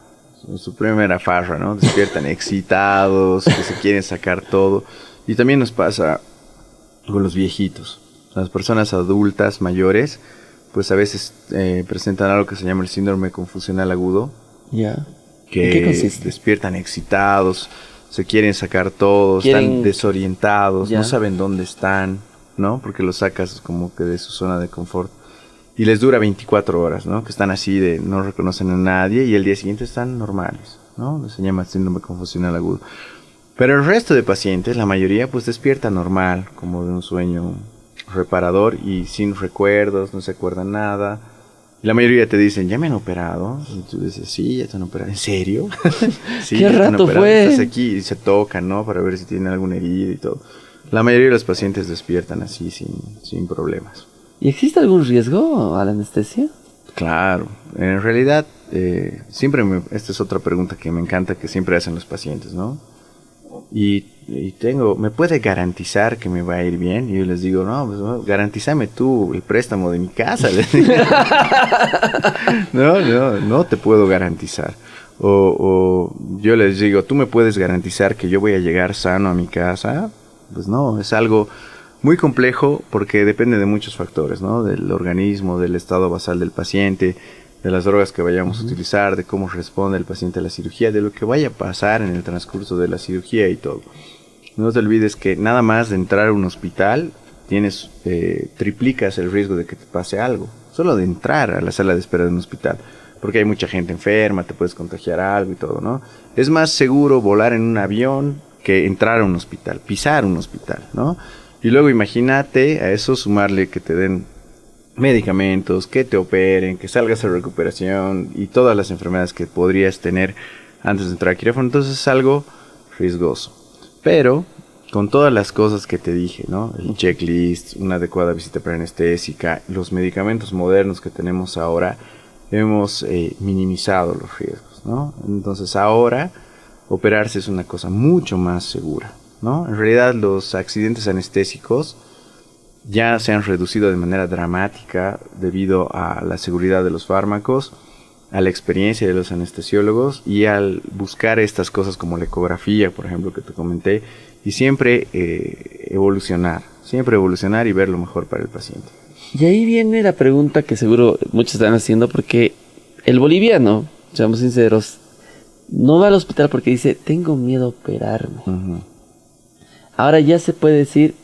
farra, ¿no? Despiertan excitados, que se quieren sacar todo. Y también nos pasa con los viejitos. Las personas adultas mayores, pues a veces presentan algo que se llama el síndrome confusional agudo. Ya. Que ¿En qué consiste? despiertan excitados, se quieren sacar todo, están desorientados, no saben dónde están, ¿no? Porque los sacas como que de su zona de confort. Y les dura 24 horas, ¿no? Que están así de no reconocen a nadie y el día siguiente están normales, ¿no? Se llama síndrome confusional agudo. Pero el resto de pacientes, la mayoría, pues despierta normal, como de un sueño reparador y sin recuerdos, no se acuerdan nada. Y la mayoría te dicen, ¿ya me han operado? Y tú dices, sí, ya te han operado. ¿En serio? Sí, ¿Qué rato fue? Estás aquí y se tocan, ¿no? Para ver si tienen alguna herida y todo. La mayoría de los pacientes despiertan así, sin problemas. ¿Y existe algún riesgo a la anestesia? Claro. En realidad, esta es otra pregunta que me encanta que siempre hacen los pacientes, ¿no? ¿Me puede garantizar que me va a ir bien? Y yo les digo, no, pues garantízame tú el préstamo de mi casa. No te puedo garantizar. O yo les digo, ¿tú me puedes garantizar que yo voy a llegar sano a mi casa? Pues no, es algo muy complejo porque depende de muchos factores, ¿no? Del organismo, del estado basal del paciente, de las drogas que vayamos a utilizar, de cómo responde el paciente a la cirugía, de lo que vaya a pasar en el transcurso de la cirugía y todo. No te olvides que nada más de entrar a un hospital triplicas el riesgo de que te pase algo. Solo de entrar a la sala de espera de un hospital. Porque hay mucha gente enferma, te puedes contagiar algo y todo, ¿no? Es más seguro volar en un avión que entrar a un hospital, pisar un hospital, ¿no? Y luego imagínate a eso sumarle que te den medicamentos, que te operen, que salgas a recuperación y todas las enfermedades que podrías tener antes de entrar a quirófano. Entonces es algo riesgoso. Pero con todas las cosas que te dije, ¿no? El checklist, una adecuada visita preanestésica, los medicamentos modernos que tenemos ahora, hemos minimizado los riesgos, ¿no? Entonces ahora operarse es una cosa mucho más segura, ¿no? En realidad los accidentes anestésicos ya se han reducido de manera dramática debido a la seguridad de los fármacos, a la experiencia de los anestesiólogos y al buscar estas cosas como la ecografía, por ejemplo, que te comenté, y siempre evolucionar y ver lo mejor para el paciente. Y ahí viene la pregunta que seguro muchos están haciendo, porque el boliviano, seamos sinceros, no va al hospital porque dice, tengo miedo a operarme. Ahora ya se puede decir,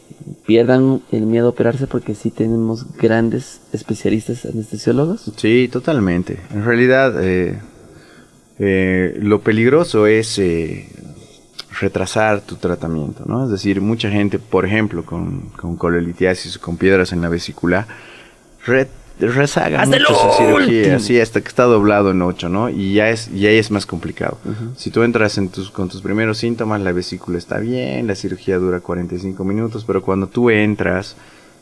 pierdan el miedo a operarse porque sí tenemos grandes especialistas anestesiólogos. Sí, totalmente. En realidad, lo peligroso es retrasar tu tratamiento, ¿no? Es decir, mucha gente, por ejemplo, con colelitiasis o con piedras en la vesícula, rezaga Hasta mucho el su cirugía, último. así hasta que está doblado en 8, ¿no? Y ahí es más complicado. Si tú entras con tus primeros síntomas, la vesícula está bien, la cirugía dura 45 minutos, pero cuando tú entras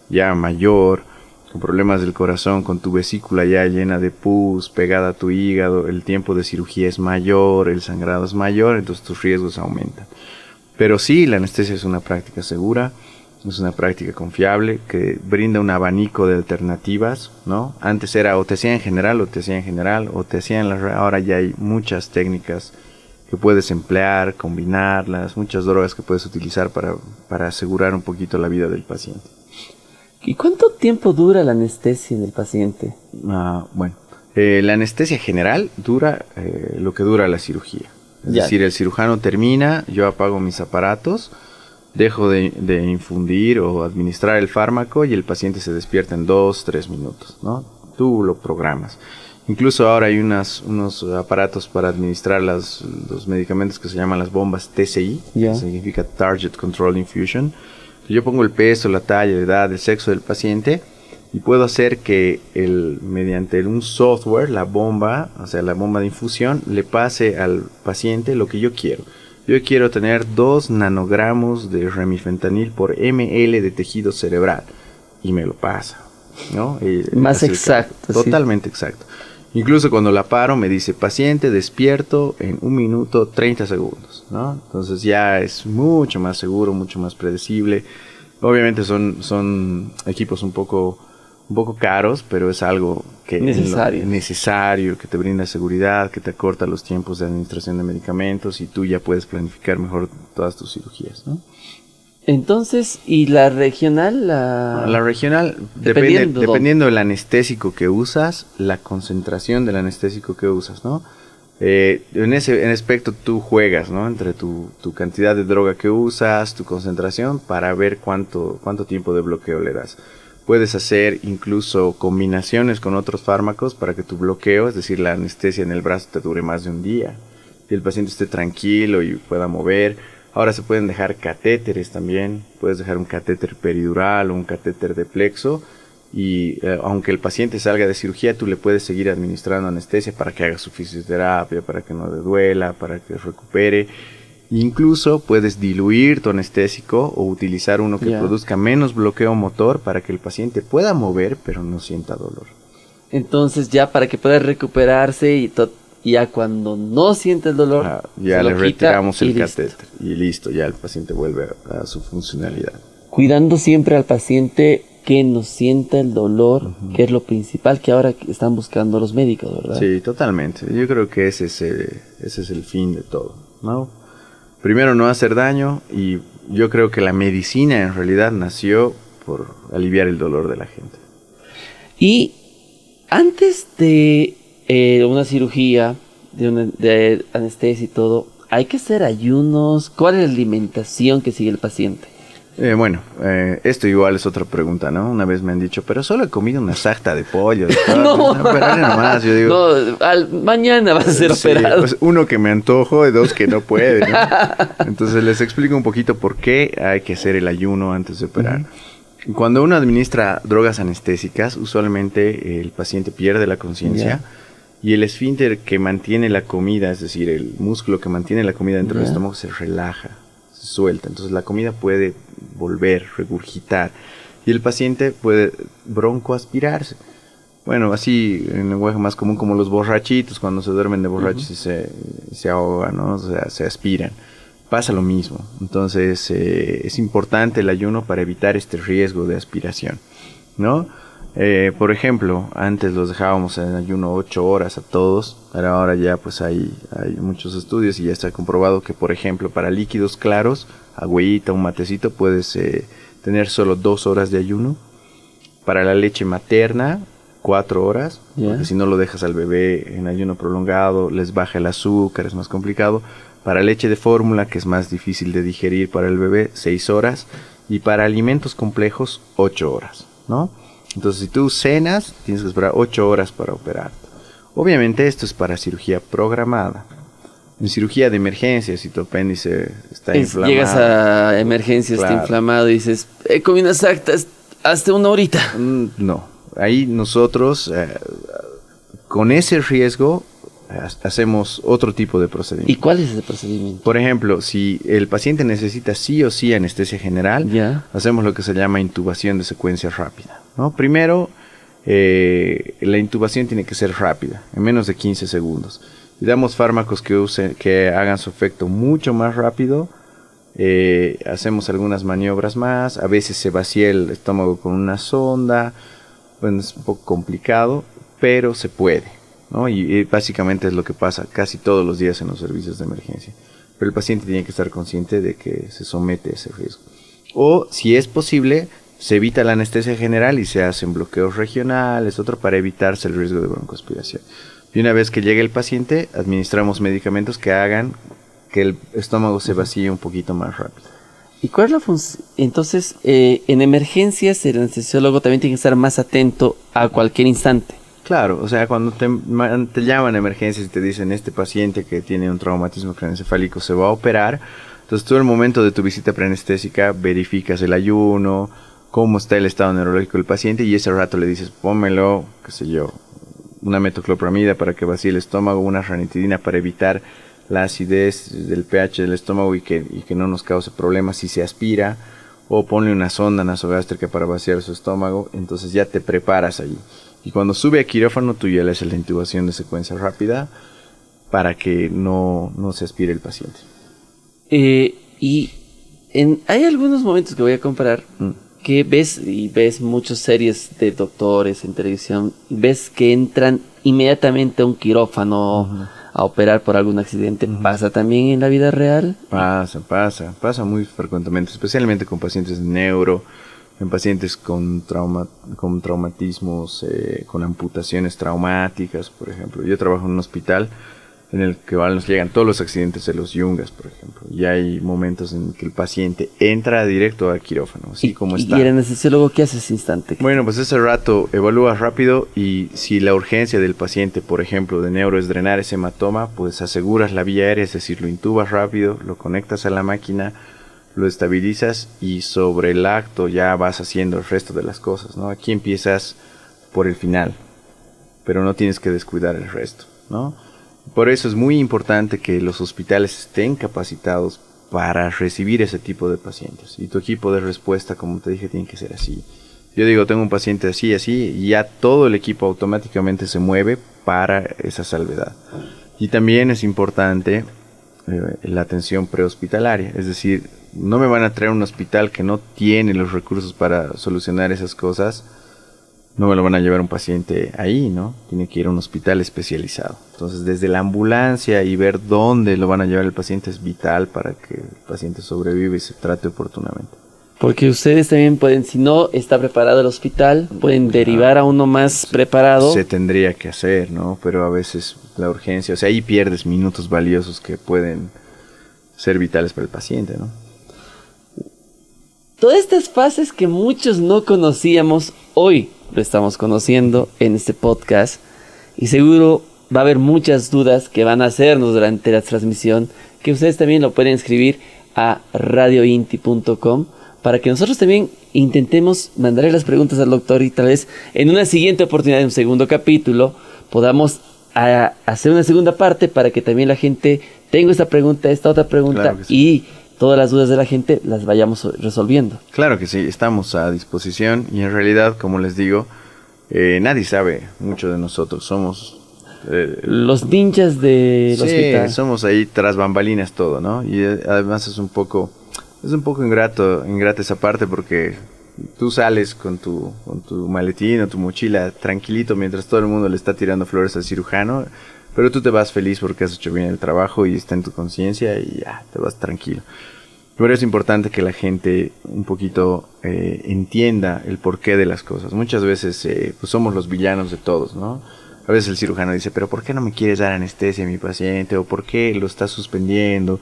ya mayor, con problemas del corazón, con tu vesícula ya llena de pus, pegada a tu hígado, el tiempo de cirugía es mayor, el sangrado es mayor, entonces tus riesgos aumentan. Pero sí, la anestesia es una práctica segura, es una práctica confiable que brinda un abanico de alternativas, ¿no? Antes era o te hacían en general, o te hacían en general, o te hacían en la... Ahora ya hay muchas técnicas que puedes emplear, combinarlas, muchas drogas que puedes utilizar para asegurar un poquito la vida del paciente. ¿Y cuánto tiempo dura la anestesia en el paciente? Bueno, la anestesia general dura lo que dura la cirugía. Es decir, el cirujano termina, yo apago mis aparatos, dejo de infundir o administrar el fármaco y el paciente se despierta en 2-3 minutos, ¿no? Tú lo programas. Incluso ahora hay unos aparatos para administrar los medicamentos que se llaman las bombas TCI, que significa Target Control Infusion. Yo pongo el peso, la talla, la edad, el sexo del paciente y puedo hacer que mediante un software, la bomba de infusión, le pase al paciente lo que yo quiero. Yo quiero tener 2 nanogramos de remifentanil por ml de tejido cerebral y me lo pasa, ¿no? Más exacto. Totalmente exacto. Incluso cuando la paro me dice paciente despierto en 1 minuto 30 segundos, ¿no? Entonces ya es mucho más seguro, mucho más predecible. Obviamente son equipos un poco caros, pero es algo que necesario, que te brinda seguridad, que te acorta los tiempos de administración de medicamentos y tú ya puedes planificar mejor todas tus cirugías, ¿no? Entonces, ¿y la regional? La regional, dependiendo del anestésico que usas, la concentración del anestésico que usas, ¿no? En ese aspecto tú juegas, ¿no? Entre tu cantidad de droga que usas, tu concentración, para ver cuánto tiempo de bloqueo le das. Puedes hacer incluso combinaciones con otros fármacos para que tu bloqueo, es decir, la anestesia en el brazo, te dure más de un día. Y el paciente esté tranquilo y pueda mover. Ahora se pueden dejar catéteres también. Puedes dejar un catéter peridural o un catéter de plexo. Y aunque el paciente salga de cirugía, tú le puedes seguir administrando anestesia para que haga su fisioterapia, para que no le duela, para que recupere. Incluso puedes diluir tu anestésico o utilizar uno que produzca menos bloqueo motor para que el paciente pueda mover pero no sienta dolor. Entonces ya para que pueda recuperarse y ya cuando no siente el dolor, ya le retiramos el catéter y listo, ya el paciente vuelve a su funcionalidad. Cuidando siempre al paciente que no sienta el dolor, que es lo principal que ahora están buscando los médicos, ¿verdad? Sí, totalmente. Yo creo que ese es el fin de todo, ¿no? Primero, no hacer daño, y yo creo que la medicina en realidad nació por aliviar el dolor de la gente. Y antes de una cirugía, de anestesia y todo, ¿hay que hacer ayunos? ¿Cuál es la alimentación que sigue el paciente? Esto igual es otra pregunta, ¿no? Una vez me han dicho, pero solo he comido una sarta de pollo. No, pero nomás, yo digo, mañana vas a ser operado. Pues uno que me antojo y 2 que no puede, ¿no? Entonces les explico un poquito por qué hay que hacer el ayuno antes de operar. Cuando uno administra drogas anestésicas, usualmente el paciente pierde la conciencia y el esfínter que mantiene la comida, es decir, el músculo que mantiene la comida dentro del estómago se relaja, se suelta. Entonces la comida puede volver, regurgitar, y el paciente puede broncoaspirarse. Bueno, así en lenguaje más común, como los borrachitos cuando se duermen de borrachos y se ahogan, ¿no? O sea, se aspiran. Pasa lo mismo. Entonces es importante el ayuno para evitar este riesgo de aspiración, ¿no? Por ejemplo, antes los dejábamos en ayuno 8 horas a todos, pero ahora ya pues hay muchos estudios y ya está comprobado que, por ejemplo, para líquidos claros, agüita, un matecito, puedes tener solo 2 horas de ayuno. Para la leche materna, 4 horas, porque si no lo dejas al bebé en ayuno prolongado, les baja el azúcar, es más complicado. Para leche de fórmula, que es más difícil de digerir para el bebé, 6 horas. Y para alimentos complejos, 8 horas, ¿no? Entonces, si tú cenas, tienes que esperar 8 horas para operar. Obviamente, esto es para cirugía programada. En cirugía de emergencia, si tu apéndice está inflamado. Llegas a emergencia, está inflamado y dices, comí unas actas, hasta 1 horita. No. ahí nosotros, con ese riesgo, hacemos otro tipo de procedimiento. ¿Y cuál es ese procedimiento? Por ejemplo, si el paciente necesita sí o sí anestesia general, hacemos lo que se llama intubación de secuencia rápida, ¿no? Primero, la intubación tiene que ser rápida, en menos de 15 segundos. Y damos fármacos que hagan su efecto mucho más rápido. Hacemos algunas maniobras más. A veces se vacía el estómago con una sonda. Bueno, es un poco complicado, pero se puede, ¿no? Y básicamente es lo que pasa casi todos los días en los servicios de emergencia. Pero el paciente tiene que estar consciente de que se somete a ese riesgo. O, si es posible, se evita la anestesia general y se hacen bloqueos regionales, otro para evitarse el riesgo de broncoaspiración. Y una vez que llegue el paciente, administramos medicamentos que hagan que el estómago se vacíe un poquito más rápido. ¿Y cuál es la función? Entonces, en emergencias, el anestesiólogo también tiene que estar más atento a cualquier instante. Claro, o sea, cuando te llaman a emergencias y te dicen este paciente que tiene un traumatismo craneoencefálico se va a operar, entonces tú en el momento de tu visita preanestésica verificas el ayuno, cómo está el estado neurológico del paciente y ese rato le dices, pónmelo, qué sé yo, una metoclopramida para que vacíe el estómago, una ranitidina para evitar la acidez del pH del estómago y que no nos cause problemas si se aspira, o ponle una sonda nasogástrica para vaciar su estómago. Entonces ya te preparas allí. Y cuando sube a quirófano, tú ya le haces la intubación de secuencia rápida para que no se aspire el paciente. Hay algunos momentos que voy a comparar que ves muchas series de doctores en televisión, ves que entran inmediatamente a un quirófano a operar por algún accidente. ¿Pasa también en la vida real? Pasa muy frecuentemente, especialmente con pacientes de neuro, en pacientes con traumatismos, con amputaciones traumáticas, por ejemplo. Yo trabajo en un hospital en el que nos llegan todos los accidentes de los yungas, por ejemplo. Y hay momentos en que el paciente entra directo al quirófano, así como está. ¿Y el anestesiólogo qué hace ese instante? Bueno, pues ese rato evalúas rápido y si la urgencia del paciente, por ejemplo, de neuro es drenar ese hematoma, pues aseguras la vía aérea, es decir, lo intubas rápido, lo conectas a la máquina, lo estabilizas y sobre el acto ya vas haciendo el resto de las cosas, ¿no? Aquí empiezas por el final, pero no tienes que descuidar el resto, ¿no? Por eso es muy importante que los hospitales estén capacitados para recibir ese tipo de pacientes. Y tu equipo de respuesta, como te dije, tiene que ser así. Yo digo, tengo un paciente así, y ya todo el equipo automáticamente se mueve para esa salvedad. Y también es importante la atención prehospitalaria. Es decir, no me van a traer un hospital que no tiene los recursos para solucionar esas cosas. No me lo van a llevar un paciente ahí, ¿no? Tiene que ir a un hospital especializado. Entonces, desde la ambulancia y ver dónde lo van a llevar el paciente es vital para que el paciente sobreviva y se trate oportunamente. Porque ustedes también pueden, si no está preparado el hospital, pueden derivar a uno más preparado. Se tendría que hacer, ¿no? Pero a veces la urgencia, o sea, ahí pierdes minutos valiosos que pueden ser vitales para el paciente, ¿no? Todas estas fases que muchos no conocíamos, hoy lo estamos conociendo en este podcast, y seguro va a haber muchas dudas que van a hacernos durante la transmisión, que ustedes también lo pueden escribir a radiointi.com para que nosotros también intentemos mandarle las preguntas al doctor y tal vez en una siguiente oportunidad, en un segundo capítulo, podamos hacer una segunda parte para que también la gente tenga esta pregunta, esta otra pregunta, claro sí. Y todas las dudas de la gente las vayamos resolviendo. Claro que sí, estamos a disposición y en realidad, como les digo, nadie sabe mucho de nosotros. Somos los ninjas del hospital. Sí, somos ahí tras bambalinas todo, ¿no? Y además es un poco ingrata esa parte porque tú sales con tu maletín o tu mochila tranquilito mientras todo el mundo le está tirando flores al cirujano, pero tú te vas feliz porque has hecho bien el trabajo y está en tu conciencia y ya, te vas tranquilo. Pero es importante que la gente un poquito entienda el porqué de las cosas. Muchas veces pues somos los villanos de todos, ¿no? A veces el cirujano dice, pero ¿por qué no me quieres dar anestesia a mi paciente? ¿O por qué lo está suspendiendo?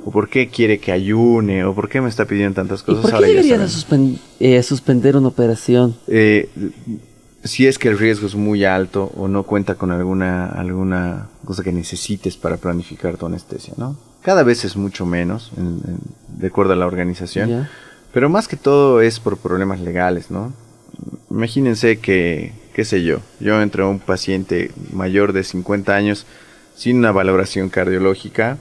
¿O por qué quiere que ayune? ¿O por qué me está pidiendo tantas cosas? ¿Y por qué deberías suspender una operación? Si es que el riesgo es muy alto o no cuenta con alguna cosa que necesites para planificar tu anestesia, ¿no? Cada vez es mucho menos, de acuerdo a la organización. Yeah. Pero más que todo es por problemas legales, ¿no? imagínense que, qué sé yo entro a un paciente mayor de 50 años sin una valoración cardiológica,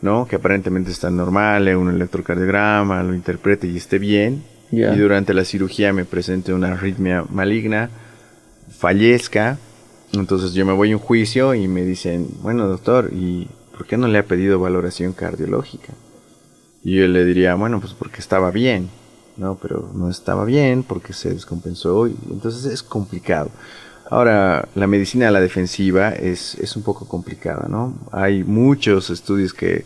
¿no? Que aparentemente está normal, un electrocardiograma, lo interprete y esté bien, y durante la cirugía me presente una arritmia maligna, fallezca. Entonces yo me voy a un juicio y me dicen, bueno, doctor, ¿y por qué no le ha pedido valoración cardiológica? Y yo le diría, bueno, pues porque estaba bien, ¿no? Pero no estaba bien porque se descompensó, y entonces es complicado. Ahora, la medicina a la defensiva es un poco complicada, ¿no? Hay muchos estudios que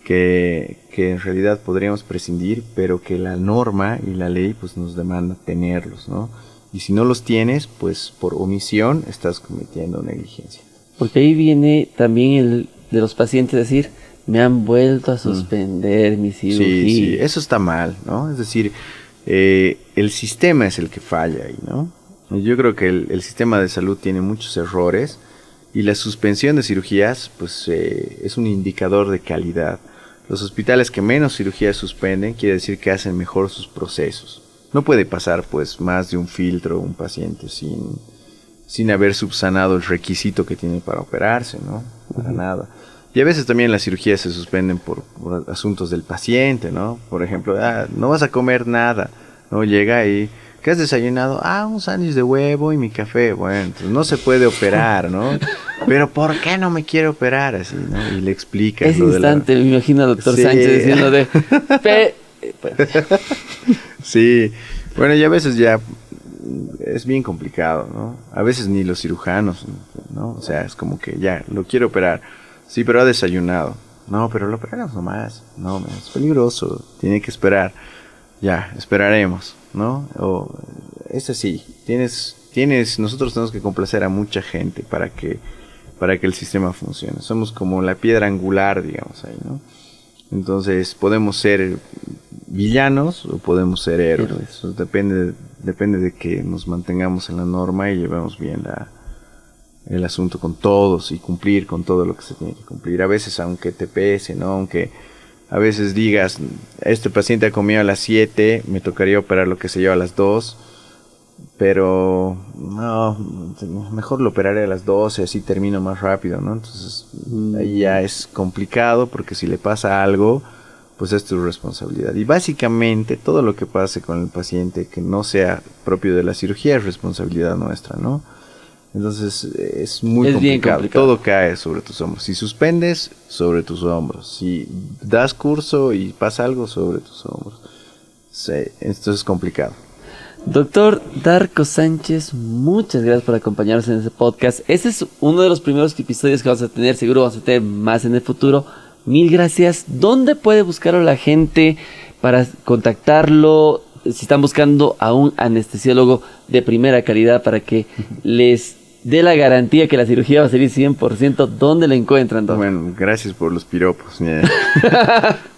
en realidad podríamos prescindir, pero que la norma y la ley pues nos demanda tenerlos, ¿no? Y si no los tienes, pues por omisión estás cometiendo negligencia. Porque ahí viene también el de los pacientes decir, me han vuelto a suspender mi cirugía. Sí, eso está mal, ¿no? Es decir, el sistema es el que falla ahí, ¿no? Yo creo que el sistema de salud tiene muchos errores y la suspensión de cirugías pues es un indicador de calidad. Los hospitales que menos cirugías suspenden quiere decir que hacen mejor sus procesos. No puede pasar pues más de un filtro un paciente sin haber subsanado el requisito que tiene para operarse, ¿no? Para nada. Y a veces también las cirugías se suspenden por asuntos del paciente, ¿no? Por ejemplo, no vas a comer nada, ¿no? Llega y, ¿qué has desayunado? Un sándwich de huevo y mi café. Bueno, entonces no se puede operar, ¿no? Pero ¿por qué no me quiere operar así, no? Y le explica. Ese instante, me imagino al doctor Sánchez diciendo de... Sí, bueno, y a veces ya es bien complicado, ¿no? A veces ni los cirujanos, ¿no? O sea, es como que ya, lo quiero operar. Sí, pero ha desayunado. No, pero lo operamos nomás. No, es peligroso, tiene que esperar. Ya, esperaremos, ¿no? O sí, nosotros tenemos que complacer a mucha gente para que el sistema funcione. Somos como la piedra angular, digamos ahí, ¿no? Entonces, podemos ser villanos o podemos ser héroes. Eso depende de que nos mantengamos en la norma y llevemos bien el asunto con todos y cumplir con todo lo que se tiene que cumplir. A veces, aunque te pese, ¿no? Aunque a veces digas, este paciente ha comido a las 7, me tocaría operar lo que se lleva a las 2, pero no, mejor lo operaré a las 12, así termino más rápido, ¿no? Entonces, ahí ya es complicado porque si le pasa algo, pues es tu responsabilidad. Y básicamente todo lo que pase con el paciente que no sea propio de la cirugía es responsabilidad nuestra, ¿no? Entonces es muy complicado. Todo cae sobre tus hombros. Si suspendes, sobre tus hombros. Si das curso y pasa algo, sobre tus hombros. Sí, esto es complicado. Doctor Darko Sánchez, muchas gracias por acompañarnos en este podcast. Este es uno de los primeros episodios que vamos a tener. Seguro vamos a tener más en el futuro. Mil gracias. ¿Dónde puede buscarlo la gente para contactarlo? Si están buscando a un anestesiólogo de primera calidad para que les dé la garantía que la cirugía va a salir 100%, ¿dónde la encuentran, doctor? Bueno, gracias por los piropos.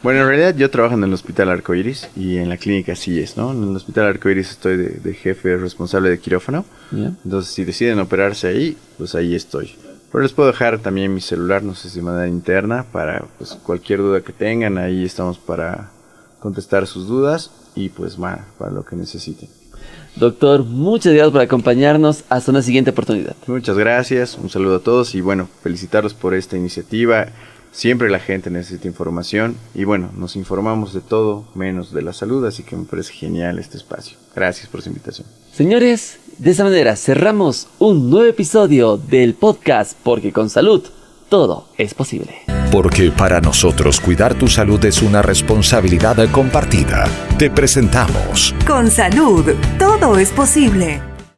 Bueno, en realidad yo trabajo en el Hospital Arcoiris y en la clínica CIES, ¿no? En el Hospital Arcoiris estoy de jefe responsable de quirófano. Entonces, si deciden operarse ahí, pues ahí estoy. Pero les puedo dejar también mi celular, no sé si de manera interna, para pues, cualquier duda que tengan. Ahí estamos para contestar sus dudas y pues para lo que necesiten. Doctor, muchas gracias por acompañarnos. Hasta una siguiente oportunidad. Muchas gracias, un saludo a todos y bueno, felicitarlos por esta iniciativa. Siempre la gente necesita información y bueno, nos informamos de todo menos de la salud, así que me parece genial este espacio. Gracias por su invitación. Señores, de esa manera cerramos un nuevo episodio del podcast Porque con Salud todo es posible. Porque para nosotros cuidar tu salud es una responsabilidad compartida. Te presentamos Con Salud, todo es posible.